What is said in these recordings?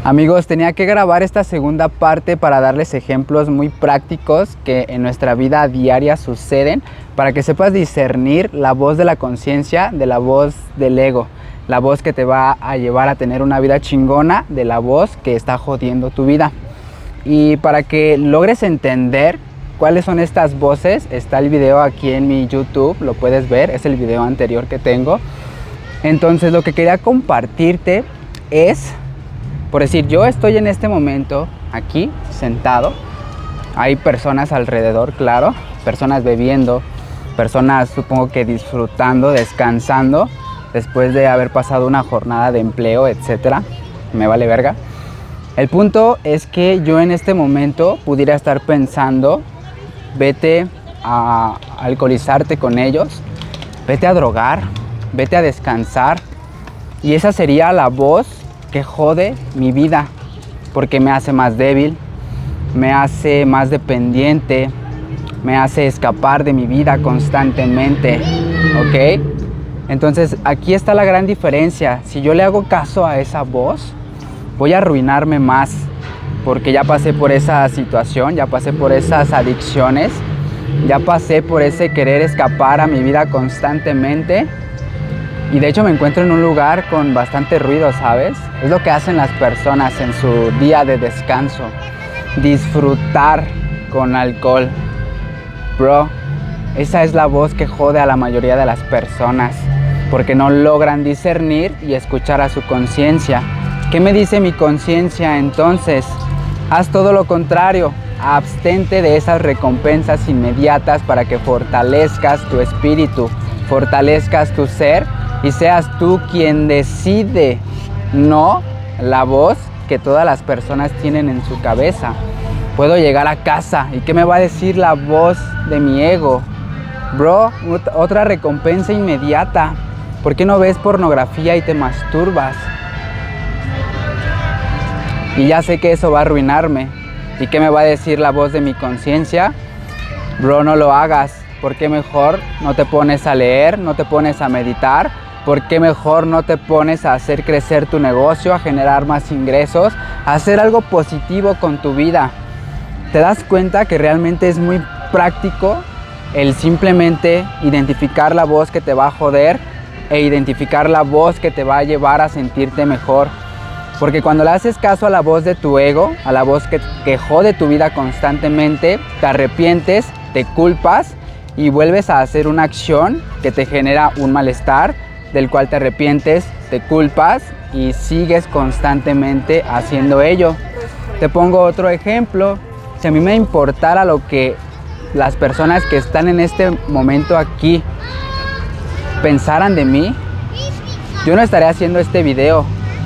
Amigos, tenía que grabar esta segunda parte para darles ejemplos muy prácticos que en nuestra vida diaria suceden, para que sepas discernir la voz de la conciencia de la voz del ego, la voz que te va a llevar a tener una vida chingona de la voz que está jodiendo tu vida. Y para que logres entender cuáles son estas voces, está el video aquí en mi YouTube, lo puedes ver, es el video anterior que tengo. Entonces lo que quería compartirte es, por decir, yo estoy en este momento aquí sentado, hay personas alrededor, claro, personas bebiendo, personas supongo que disfrutando, descansando después de haber pasado una jornada de empleo, etcétera. Me vale verga. El punto es que yo en este momento pudiera estar pensando, vete a alcoholizarte con ellos, vete a drogar, vete a descansar, y esa sería la voz que jode mi vida, porque me hace más débil, me hace más dependiente, me hace escapar de mi vida constantemente, ¿ok? Entonces aquí está la gran diferencia. Si yo le hago caso a esa voz, voy a arruinarme más, porque ya pasé por esa situación, ya pasé por esas adicciones, ya pasé por ese querer escapar a mi vida constantemente. Y de hecho me encuentro en un lugar con bastante ruido, ¿sabes? Es lo que hacen las personas en su día de descanso. Disfrutar con alcohol. Bro, esa es la voz que jode a la mayoría de las personas, porque no logran discernir y escuchar a su conciencia. ¿Qué me dice mi conciencia entonces? Haz todo lo contrario. Abstente de esas recompensas inmediatas para que fortalezcas tu espíritu, fortalezcas tu ser y seas tú quien decide, no la voz que todas las personas tienen en su cabeza. Puedo llegar a casa y ¿qué me va a decir la voz de mi ego? Bro, otra recompensa inmediata. ¿Por qué no ves pornografía y te masturbas? Y ya sé que eso va a arruinarme. ¿Y qué me va a decir la voz de mi conciencia? Bro, no lo hagas. ¿Por qué mejor no te pones a leer, no te pones a meditar? ¿Por qué mejor no te pones a hacer crecer tu negocio, a generar más ingresos, a hacer algo positivo con tu vida? ¿Te das cuenta que realmente es muy práctico el simplemente identificar la voz que te va a joder e identificar la voz que te va a llevar a sentirte mejor? Porque cuando le haces caso a la voz de tu ego, a la voz que jode tu vida constantemente, te arrepientes, te culpas y vuelves a hacer una acción que te genera un malestar, del cual te arrepientes, te culpas y sigues constantemente haciendo ello. Te pongo otro ejemplo. Si a mí me importara lo que las personas que están en este momento aquí pensaran de mí, yo no estaría haciendo este video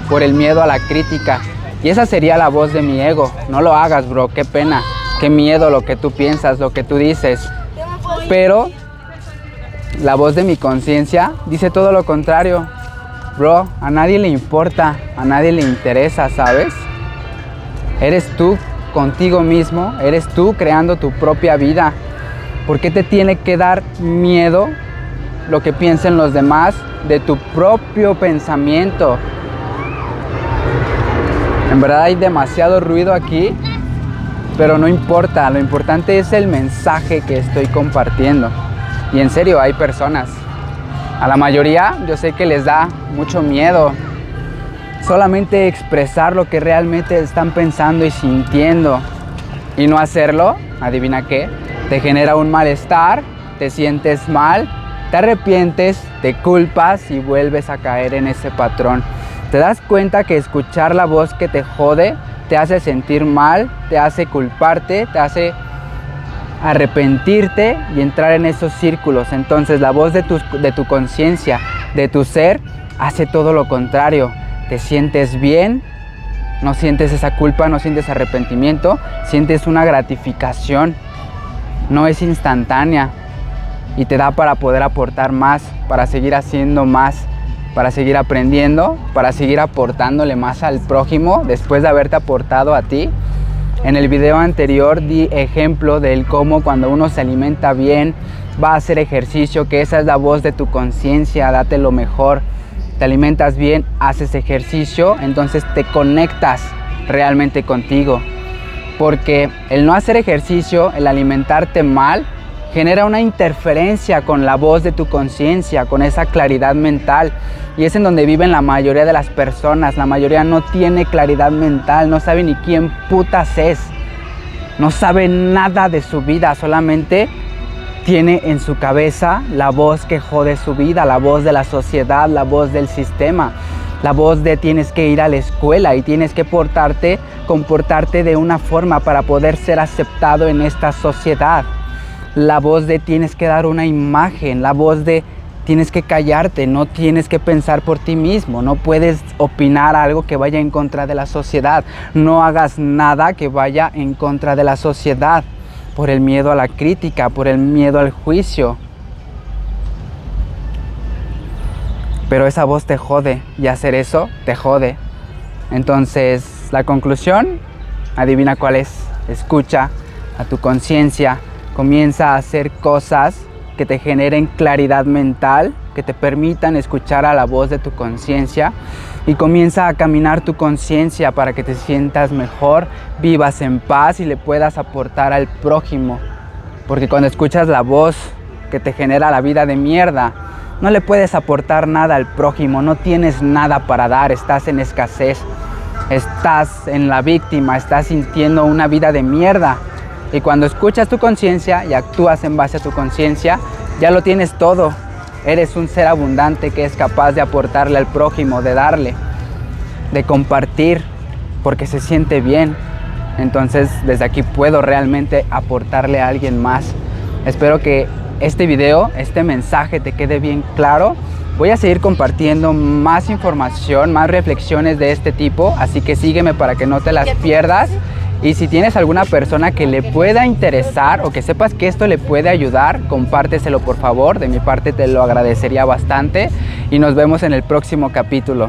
por el miedo a la crítica. Y esa sería la voz de mi ego. No lo hagas, bro, qué pena, qué miedo lo que tú piensas, lo que tú dices. Pero la voz de mi conciencia dice todo lo contrario. Bro, a nadie le importa, a nadie le interesa, ¿sabes? Eres tú contigo mismo, eres tú creando tu propia vida. ¿Por qué te tiene que dar miedo lo que piensen los demás de tu propio pensamiento? En verdad hay demasiado ruido aquí, pero no importa, lo importante es el mensaje que estoy compartiendo. Y en serio, hay personas, a la mayoría yo sé que les da mucho miedo solamente expresar lo que realmente están pensando y sintiendo, y no hacerlo, adivina qué, te genera un malestar, te sientes mal, te arrepientes, te culpas y vuelves a caer en ese patrón. ¿Te das cuenta que escuchar la voz que te jode te hace sentir mal, te hace culparte, te hace arrepentirte y entrar en esos círculos? Entonces la voz de tu conciencia, de tu ser, hace todo lo contrario. Te sientes bien, no sientes esa culpa, no sientes arrepentimiento, sientes una gratificación. No es instantánea y te da para poder aportar más, para seguir haciendo más, para seguir aprendiendo, para seguir aportándole más al prójimo después de haberte aportado a ti. En el video anterior di ejemplo del cómo cuando uno se alimenta bien, va a hacer ejercicio, que esa es la voz de tu conciencia, date lo mejor. Te alimentas bien, haces ejercicio, entonces te conectas realmente contigo. Porque el no hacer ejercicio, el alimentarte mal, genera una interferencia con la voz de tu conciencia, con esa claridad mental. Y es en donde viven la mayoría de las personas. La mayoría no tiene claridad mental, no sabe ni quién putas es. No sabe nada de su vida, solamente tiene en su cabeza la voz que jode su vida, la voz de la sociedad, la voz del sistema, la voz de tienes que ir a la escuela y tienes que comportarte de una forma para poder ser aceptado en esta sociedad. La voz de tienes que dar una imagen, la voz de tienes que callarte, no tienes que pensar por ti mismo, no puedes opinar algo que vaya en contra de la sociedad, no hagas nada que vaya en contra de la sociedad, por el miedo a la crítica, por el miedo al juicio. Pero esa voz te jode y hacer eso te jode. Entonces, la conclusión, adivina cuál es. Escucha a tu conciencia, comienza a hacer cosas que te generen claridad mental, que te permitan escuchar a la voz de tu conciencia y comienza a caminar tu conciencia para que te sientas mejor, vivas en paz y le puedas aportar al prójimo. Porque cuando escuchas la voz que te genera la vida de mierda, no le puedes aportar nada al prójimo, no tienes nada para dar, estás en escasez, estás en la víctima, estás sintiendo una vida de mierda. Y cuando escuchas tu conciencia y actúas en base a tu conciencia, ya lo tienes todo. Eres un ser abundante que es capaz de aportarle al prójimo, de darle, de compartir, porque se siente bien. Entonces, desde aquí puedo realmente aportarle a alguien más. Espero que este video, este mensaje te quede bien claro. Voy a seguir compartiendo más información, más reflexiones de este tipo, así que sígueme para que no te las pierdas. Y si tienes alguna persona que le pueda interesar o que sepas que esto le puede ayudar, compárteselo por favor. De mi parte te lo agradecería bastante y nos vemos en el próximo capítulo.